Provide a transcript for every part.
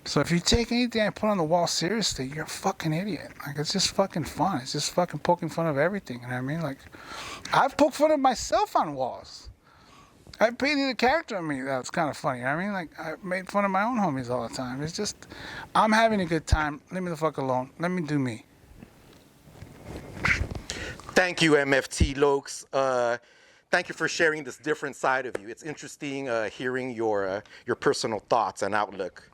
So if you take anything I put on the wall seriously, you're a fucking idiot. Like, it's just fucking fun. It's just fucking poking fun of everything. You know what I mean? Like, I've poked fun of myself on walls. I painted a character of me that was kind of funny. You know what I mean? Like, I made fun of my own homies all the time. It's just, I'm having a good time. Leave me the fuck alone. Let me do me. Thank you, MFT Lokes. Thank you for sharing this different side of you. It's interesting hearing your personal thoughts and outlook.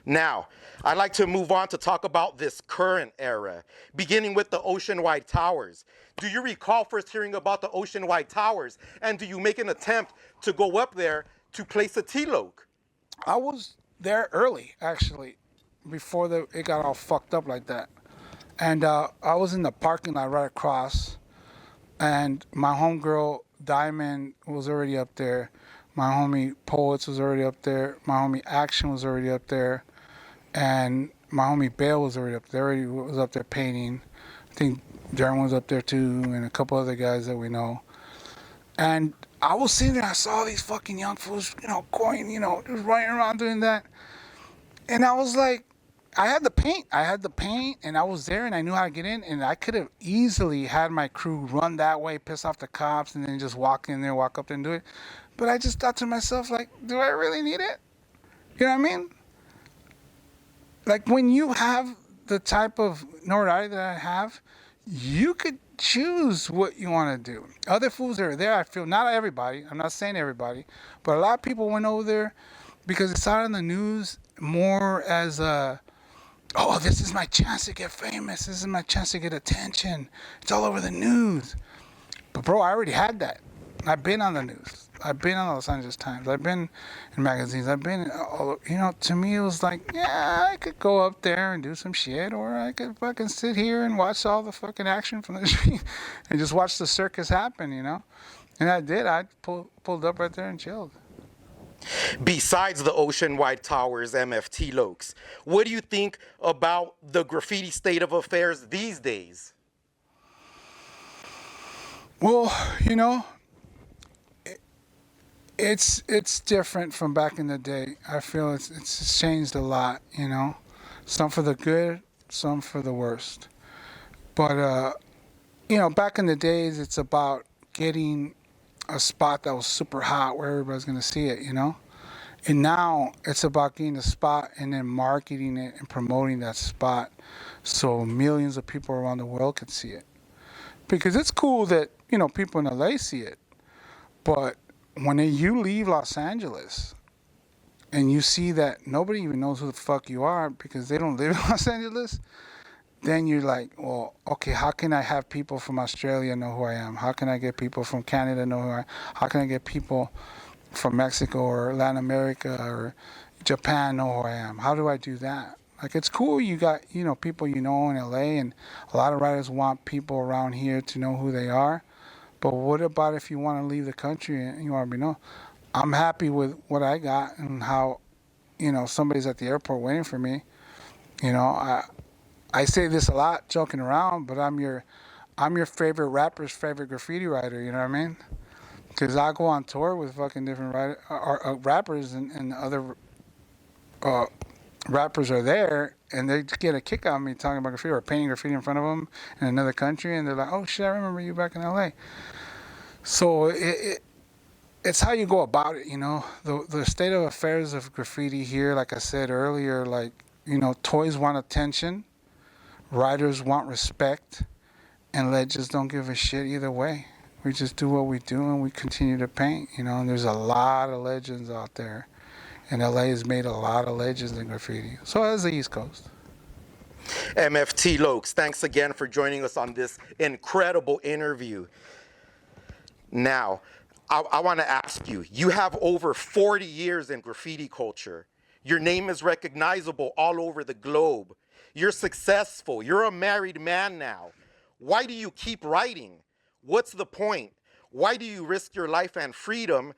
Now, I'd like to move on to talk about this current era, beginning with the Oceanwide Towers. Do you recall first hearing about the Oceanwide Towers, and do you make an attempt to go up there to place a T-Loke? I was there early, actually, before it got all fucked up like that. And I was in the parking lot right across, and my homegirl Diamond was already up there. My homie Poets was already up there. My homie Action was already up there. And my homie Bale was already up there. Already was up there painting. I think Darren was up there too, and a couple other guys that we know. And I was sitting there, I saw these fucking young fools, going, just running around doing that. And I was like, I had the paint, and I was there, and I knew how to get in, and I could have easily had my crew run that way, piss off the cops, and then just walk in there, walk up there and do it. But I just thought to myself, like, do I really need it? You know what I mean? Like, when you have the type of notoriety that I have, you could choose what you want to do. Other fools that are there, I feel, not everybody, I'm not saying everybody, but a lot of people went over there because it's out on the news more as a, oh, this is my chance to get famous. This is my chance to get attention. It's all over the news. But, bro, I already had that. I've been on the news. I've been on the Los Angeles Times. I've been in magazines. I've been, to me it was like, yeah, I could go up there and do some shit, or I could fucking sit here and watch all the fucking action from the street and just watch the circus happen, And I did. I pulled up right there and chilled. Besides the Oceanwide Towers, MFT Lokes, what do you think about the graffiti state of affairs these days? Well, it's different from back in the day. I feel it's changed a lot, Some for the good, some for the worst. But, back in the days, it's about getting a spot that was super hot where everybody's going to see it, And now it's about getting a spot and then marketing it and promoting that spot so millions of people around the world can see it. Because it's cool that, people in LA see it. But when you leave Los Angeles and you see that nobody even knows who the fuck you are because they don't live in Los Angeles, then you're like, well, okay, how can I have people from Australia know who I am? How can I get people from Canada know who I am? How can I get people from Mexico or Latin America or Japan know who I am? How do I do that? Like, it's cool you got, people in LA, and a lot of writers want people around here to know who they are. But what about if you want to leave the country and you want to be known? I'm happy with what I got and how, somebody's at the airport waiting for me. I say this a lot, joking around, but I'm your favorite rapper's favorite graffiti writer. You know what I mean? Because I go on tour with fucking different rappers, and other rappers are there, and they get a kick out of me talking about graffiti or painting graffiti in front of them in another country, and they're like, "Oh shit, I remember you back in LA." So it's how you go about it, The state of affairs of graffiti here, like I said earlier, toys want attention, writers want respect, and legends don't give a shit either way. We just do what we do and we continue to paint, and there's a lot of legends out there. And LA has made a lot of legends in graffiti. So has the East Coast. MFT Lokes, thanks again for joining us on this incredible interview. Now, I want to ask you, you have over 40 years in graffiti culture. Your name is recognizable all over the globe. You're successful. You're a married man now. Why do you keep writing? What's the point? Why do you risk your life and freedom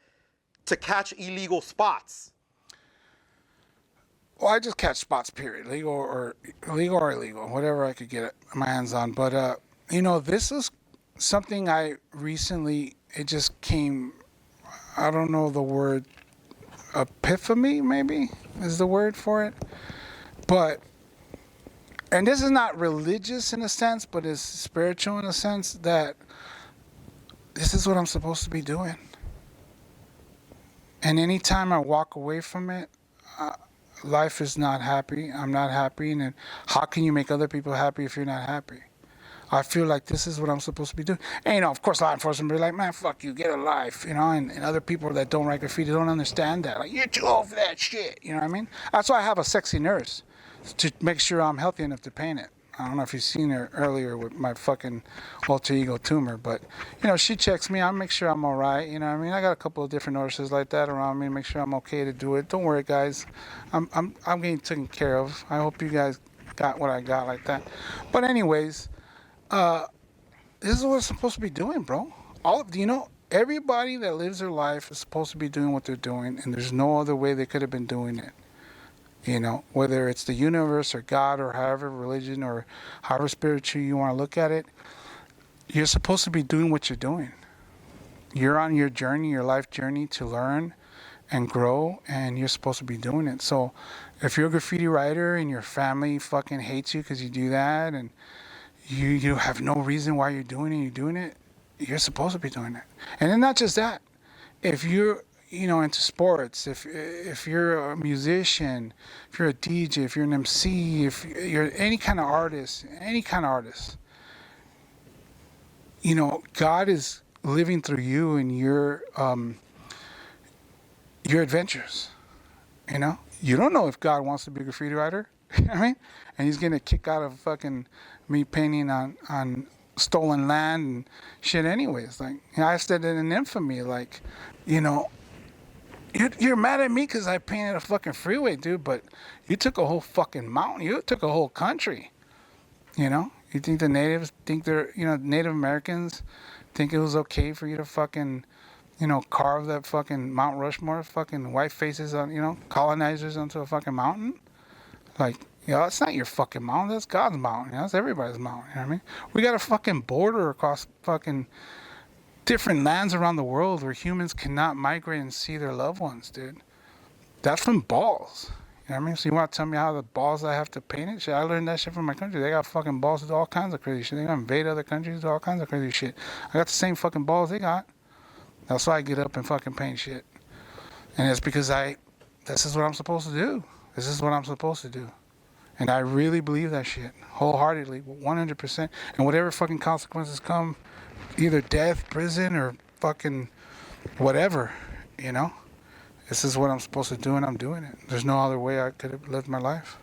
to catch illegal spots? Well, I just catch spots, period. Legal or illegal, whatever I could get my hands on. But, this is something I recently, it just came, I don't know the word, epiphany maybe is the word for it. But, and this is not religious in a sense, but it's spiritual in a sense that this is what I'm supposed to be doing. And anytime I walk away from it, life is not happy. I'm not happy. And then how can you make other people happy if you're not happy? I feel like this is what I'm supposed to be doing. And, you know, of course, law enforcement be like, man, fuck you, get a life, you know, and other people that don't write graffiti don't understand that. Like, you're too old for that shit, you know what I mean? That's why I have a sexy nurse, to make sure I'm healthy enough to paint it. I don't know if you've seen her earlier with my fucking alter ego TOOMER, but, you know, she checks me. I make sure I'm all right, you know what I mean? I got a couple of different nurses like that around me to make sure I'm okay to do it. Don't worry, guys. I'm getting taken care of. I hope you guys got what I got like that. But anyways, this is what it's supposed to be doing, bro. You know, everybody that lives their life is supposed to be doing what they're doing, and there's no other way they could have been doing it. You know, whether it's the universe or God or however religion or however spiritual you want to look at it, you're supposed to be doing what you're doing. You're on your journey, your life journey to learn and grow, and you're supposed to be doing it. So if you're a graffiti writer and your family fucking hates you because you do that, and you have no reason why you're doing it, you're supposed to be doing it. And then not just that, if you're, you know, into sports, if you're a musician, if you're a DJ, if you're an MC, if you're any kind of artist, you know, God is living through you and your adventures. You know, you don't know if God wants to be a graffiti writer. You know what I mean? And he's getting a kick out of fucking me painting on stolen land and shit anyways. Like, you know, I said it in infamy, like, you know, you're mad at me because I painted a fucking freeway, dude, but you took a whole fucking mountain. You took a whole country, you know? You think the natives think they're, you know, Native Americans think it was okay for you to fucking, you know, carve that fucking Mount Rushmore fucking white faces on, you know, colonizers onto a fucking mountain? Like, you know, that's not your fucking mountain. That's God's mountain. You know, that's everybody's mountain. You know what I mean? We got a fucking border across fucking different lands around the world where humans cannot migrate and see their loved ones, dude. That's from balls. You know what I mean? So you want to tell me how the balls I have to paint it? Shit, I learned that shit from my country. They got fucking balls to do all kinds of crazy shit. They got invade other countries, do all kinds of crazy shit. I got the same fucking balls they got. That's why I get up and fucking paint shit. And it's because this is what I'm supposed to do. This is what I'm supposed to do. And I really believe that shit wholeheartedly, 100%. And whatever fucking consequences come, either death, prison, or fucking whatever, you know? This is what I'm supposed to do, and I'm doing it. There's no other way I could have lived my life.